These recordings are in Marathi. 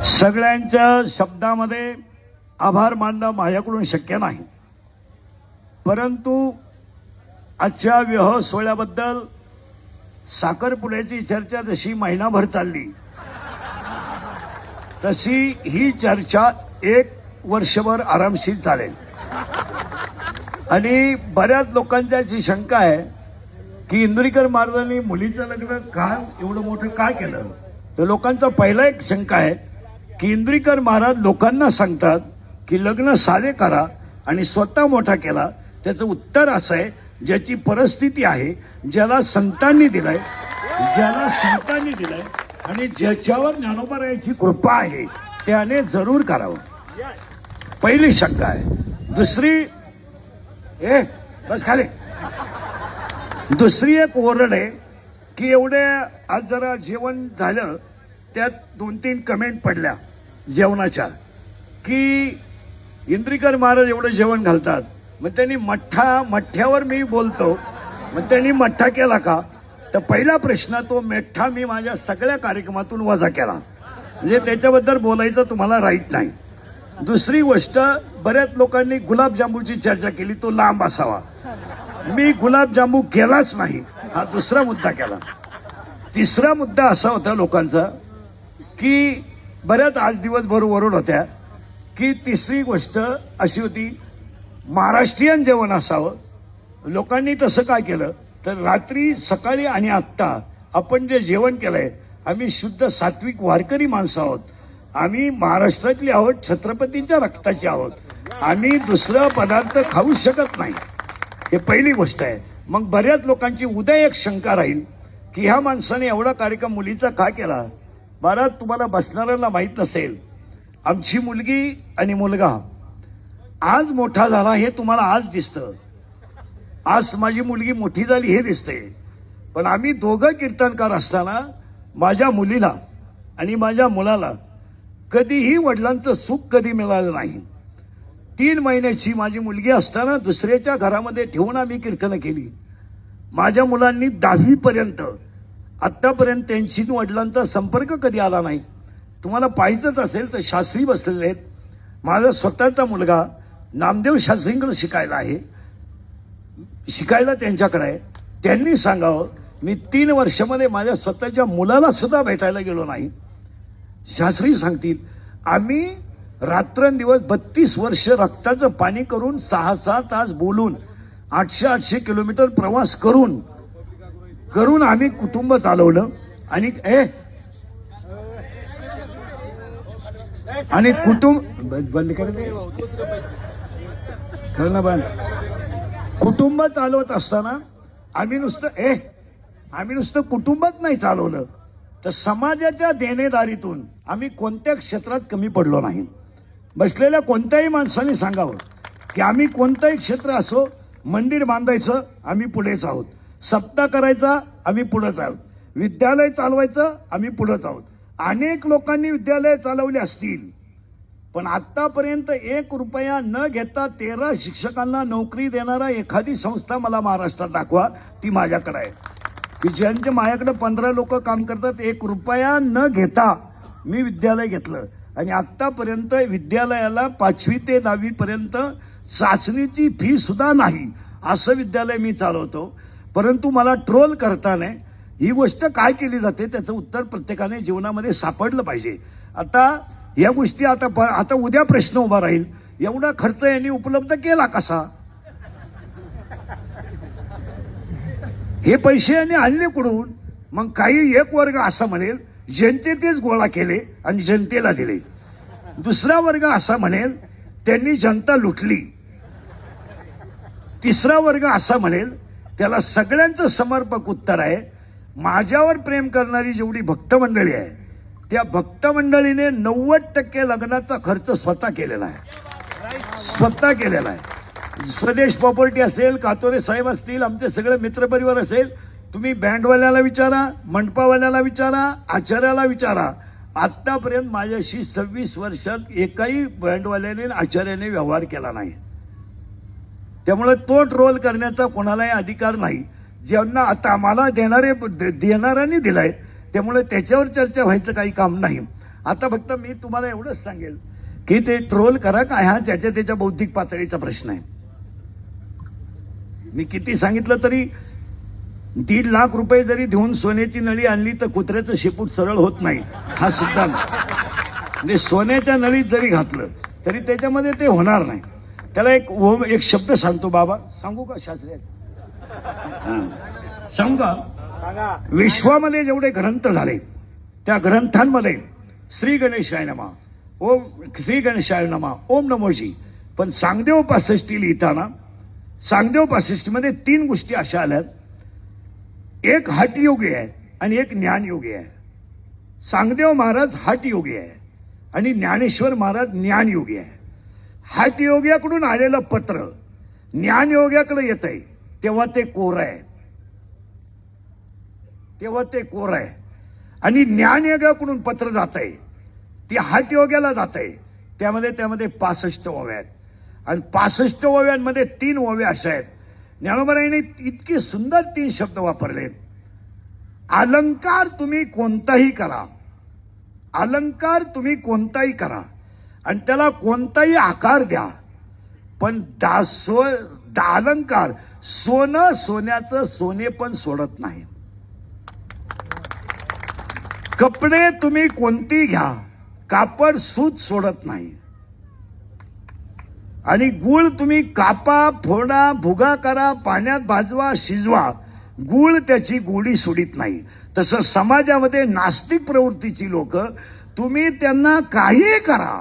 सगळ्यांच्या शब्दामध्ये आभार मानणं माझ्याकडून शक्य नाही, परंतु आजच्या विवाह सोहळ्याबद्दल साखरपुड्याची चर्चा जशी महिनाभर चालली तशी ही चर्चा 1 वर्षभर आरामशीर चालेल। आणि बऱ्याच लोकांची शंका आहे की इंद्रिकर महाराजांनी मुलीचं लग्न का एवढं मोठं काय केलं। तर लोकांचा पहिला एक शंका आहे की इंद्रिकर महाराज लोकांना सांगतात की लग्न साधे करा आणि स्वतः मोठा केला। त्याचं उत्तर असं आहे, ज्याची परिस्थिती आहे, ज्याला संतांनी दिलाय आणि ज्याच्यावर ज्ञानोबरायांची कृपा आहे त्याने जरूर करावं। पहिली शंका आहे। दुसरी एक ओरड आहे की एवढे आज जरा जेवण झालं त्यात 2-3 कमेंट पडल्या जेवणाच्या की इंद्रिकर महाराज एवढं जेवण घालतात, मग त्यांनी मठ्ठ्यावर मी बोलतो, मग त्यांनी मठ्ठा केला का? तर पहिला प्रश्न तो मठ्ठा मी माझ्या सगळ्या कार्यक्रमातून वजा केला, म्हणजे त्याच्याबद्दल बोलायचं तुम्हाला राईट नाही। दुसरी गोष्ट, बऱ्याच लोकांनी गुलाबजामुनची चर्चा केली, तो लांब असावा। मी गुलाबजामू केलाच नाही, हा दुसरा मुद्दा केला। तिसरा मुद्दा असा होता लोकांचा की बऱ्याच आज दिवसभर ओरड होत्या की तिसरी गोष्ट अशी होती महाराष्ट्रीयन जेवण असावं। लोकांनी तसं काय केलं तर रात्री, सकाळी आणि आत्ता आपण जे जेवण केलंय, आम्ही शुद्ध सात्विक वारकरी माणसं आहोत, आम्ही महाराष्ट्रातली आहोत, छत्रपतींच्या रक्ताची आहोत, आम्ही दुसरा पदार्थ खाऊ शकत नाही। हे पहिली गोष्ट आहे। मग बऱ्याच लोकांची उद्या एक शंका राहील की ह्या माणसाने एवढा कार्यक्रम मुलीचा का केला। महाराज, तुम्हाला बसणाऱ्यांना माहित नसेल, आमची मुलगी आणि मुलगा आज मोठा झाला हे तुम्हाला आज दिसतं, आज माझी मुलगी मोठी झाली हे दिसते, पण आम्ही दोघं कीर्तनकार असताना माझ्या मुलीला आणि माझ्या मुलाला कधीही वडिलांचं सुख कधी मिळालं नाही। 3 महिन्याची माझी मुलगी असताना दुसऱ्याच्या घरामध्ये ठेवून आम्ही कीर्तन केली। माझ्या मुलांनी 10वी पर्यंत आतापर्यंत त्यांची वडिलांचा संपर्क कधी आला नाही। तुम्हाला पाहिजेच असेल तर शास्त्री बसलेले आहेत, माझा स्वतःचा मुलगा नामदेव शास्त्रींकडे शिकायला आहे, शिकायला त्यांच्याकडे आहे। त्यांनी सांगावं, मी 3 वर्षामध्ये माझ्या स्वतःच्या मुलाला सुद्धा भेटायला गेलो नाही। शास्त्री सांगतील, आम्ही रात्रंदिवस 32 वर्ष रक्ताचं पाणी करून 6-6 तास बोलून 800 किलोमीटर प्रवास करून आम्ही कुटुंब चालवलं आणि कुटुंब बंद कुटुंब चालवत असताना आम्ही नुसतं कुटुंबच नाही चालवलं, तर समाजाच्या देणेदारीतून आम्ही कोणत्या क्षेत्रात कमी पडलो नाही। बसलेल्या कोणत्याही माणसाने सांगावं की आम्ही कोणतंही क्षेत्र असो, मंदिर बांधायचं आम्ही पुढेच आहोत, सप्ताह करायचा आम्ही पुढेच आहोत, विद्यालय चालवायचं आम्ही पुढेच आहोत। अनेक लोकांनी विद्यालय चालवली असतील, पण आतापर्यंत 1 रुपया न घेता 13 शिक्षकांना नोकरी देणारा एखादी संस्था मला महाराष्ट्रात दाखवा, ती माझ्याकडे आहे। की ज्यांच्या माझ्याकडे 15 लोक काम करतात, 1 रुपया न घेता मी विद्यालय घेतलं आणि आतापर्यंत विद्यालयाला 5वी ते 10वी पर्यंत चाचणीची फी सुद्धा नाही असं विद्यालय मी चालवतो। परंतु मला ट्रोल करताना ही गोष्ट काय केली जाते त्याचं उत्तर प्रत्येकाने जीवनामध्ये सापडलं पाहिजे। आता या गोष्टी आता उद्या प्रश्न उभा राहील, एवढा खर्च यांनी उपलब्ध केला कसा, हे पैसे यांनी आणले कुठून? मग काही एक वर्ग असा म्हणेल जनतेनेच गोळा केले आणि जनतेला दिले, दुसरा वर्ग असा म्हणेल त्यांनी जनता लुटली, तिसरा वर्ग असा म्हणेल त्याला सगळ्यांचं समर्पक उत्तर आहे, माझ्यावर प्रेम करणारी जेवढी भक्त मंडळी आहे त्या भक्त मंडळीने 90% लग्नाचा खर्च स्वतः केलेला आहे। स्वदेश प्रॉपर्टी असेल, कातोरे साहेब असतील, आमचे सगळे मित्रपरिवार असेल, तुम्ही बँडवाल्याला विचारा, मंडपावाल्याला विचारा, आचार्याला विचारा, आतापर्यंत माझ्याशी 26 वर्षात एकाही बँडवाल्याने आचार्याने व्यवहार केला नाही। त्यामुळे तो ट्रोल करण्याचा कोणालाही अधिकार नाही। ज्यांना आता आम्हाला देणाऱ्यांनी दिलाय, त्यामुळे त्याच्यावर चर्चा व्हायचं काही काम नाही। आता फक्त मी तुम्हाला एवढंच सांगेल की ते ट्रोल करा का हा त्याच्या बौद्धिक पातळीचा प्रश्न आहे. मी किती सांगितलं तरी 1.5 लाख रुपये जरी देऊन सोन्याची नळी आणली तर कुत्र्याचं शेपूट सरळ होत नाही हा सिद्धांत. म्हणजे सोन्याच्या नळीत जरी घातलं तरी त्याच्यामध्ये ते होणार नाही. त्याला एक शब्द सांगतो बाबा, सांगू का शास्त्री? सांगू का? विश्वामध्ये जेवढे ग्रंथ झाले त्या ग्रंथांमध्ये श्री गणेशाय नमा, ओम श्री गणेशाय नमा, ओम नमोजी. पण सांगदेव 65 लिहिताना सांगदेव 65 मध्ये 3 गोष्टी अशा आल्यात. एक हठयोगी आहे आणि एक ज्ञानयोगी आहे. सांगदेव महाराज हठयोगी आहे आणि ज्ञानेश्वर महाराज ज्ञानयोगी आहे. हठयोग्याकडून आलेलं पत्र ज्ञानयोग्याकडे येत आहे तेव्हा ते कोर आहे, तेव्हा ते कोर आहे. आणि ज्ञानयोग्याकडून पत्र जात आहे ती हठयोग्याला जात आहे त्यामध्ये 65 ओव्या आहेत. आणि 65 ओव्यांमध्ये 3 ओव्या अशा आहेत. ज्ञानोबारायांनी इतके सुंदर 3 शब्द वापरले. अलंकार तुम्ही कोणताही करा, अलंकार तुम्ही कोणताही करा आणि त्याला कोणताही आकार द्या, पण अलंकार सोनं सोन्याचं सोने पण सोडत नाही. कपडे तुम्ही कोणती घ्या, कापड सूत सोडत नाही. आणि गुळ तुम्ही कापा, फोडा, भुगा करा, पाण्यात भाजवा, शिजवा, गुळ त्याची गोडी सोडित नाही. तसं समाजामध्ये नास्तिक प्रवृत्तीची लोक, तुम्ही त्यांना काही करा,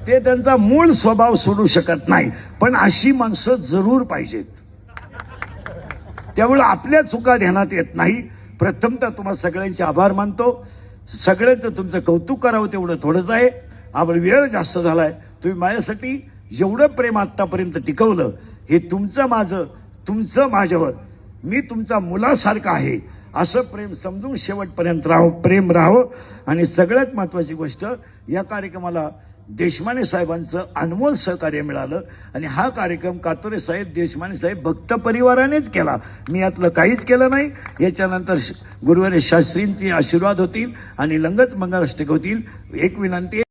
ते त्यांचा मूळ स्वभाव सोडू शकत नाही. पण अशी माणसं जरूर पाहिजेत. त्यामुळे आपल्या चुका ध्यानात येत नाही. प्रथमतः तुम्हाला सगळ्यांचे आभार मानतो. सगळ्यांचं तुमचं कौतुक करावं तेवढं थोडंच आहे. आपण वेळ जास्त झालाय. तुम्ही माझ्यासाठी जेवढं प्रेम आतापर्यंत टिकवलं हे तुमचं माझं, तुमचं माझ्यावर, मी तुमचा मुलासारखा आहे असं प्रेम समजून शेवटपर्यंत प्रेम राहावं. आणि सगळ्यात महत्वाची गोष्ट, या कार्यक्रमाला देशमाने साहेबांचं अनमोल सहकार्य मिळालं. आणि हा कार्यक्रम कातोरे साहेब, देशमाने साहेब भक्त परिवारानेच केला. मी यातलं काहीच केलं नाही. याच्यानंतर गुरुवारी शास्त्रींचे आशीर्वाद होतील आणि लंगत मंगलाष्टक होतील. एक विनंती